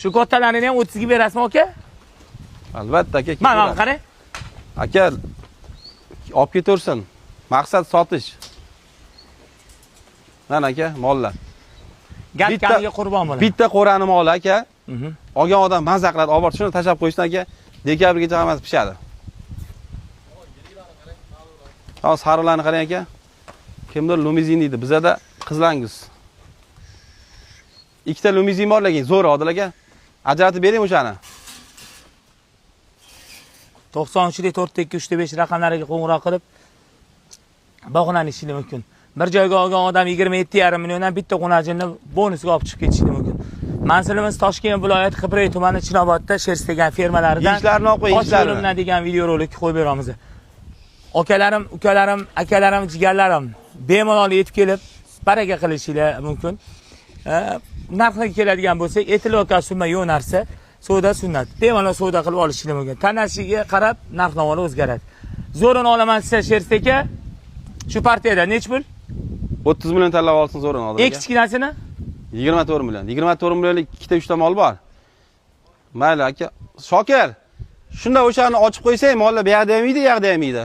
Shu kattalarini ham 30 ga berasizmi aka? Albatta aka. Mana qarang. Aka olib ketaversin. Maqsad sotish. Mana aka, mollar. Gatkaniga qurbon bo'ladi. Bitta qo'rani moli aka. Olgan odam mazza qiladi, olib borib shuni tashab qo'yishdan aka dekabrgacha hammasi pishadi. Hozir sarilarni qarang aka. Kimdir lumizin deydi. Bizada qizlangiz. Ikkita lumizin bor lekin zo'r Odil aka. Ajratib bering o'shani. 93-4-2-3-5 raqamlariga qo'ng'iroq qilib bog'lanib ishlashi mumkin. Bir joyga olgan odam 27,5 milliondan bitta qo'najinni bonusga olib chiqib ketishi mumkin. Manzilimiz Toshkent viloyati Qibriy tumani Chinobodda Shers degan fermalaridan ishlarni o'qing, ishlarni degan videorolik qo'yib beramiz. Akalarim, ukalarim, akalarim, jigarlarim bemalol yetib kelib baraka qilishingiz mumkin. Narxga keladigan bo'lsak, etilovka summa yo'q narsa, savdo sunnat. Bemalol savdo qilib olishingiz mumkin. Tanashiga qarab narx-navolar o'zgaradi. Zo'rini olaman desa Shers aka, shu partiyada nech pul? 30 million tanlab olsin zo'rini Odil aka. Eng kichkinasini 24 million. 24 millionlik ikkita 3 ta mol bor. Mayli aka. Shokir, shunda o'shani ochib qo'ysang, mollar bu yoqda ham yeydi, bu yoqda ham yeydi.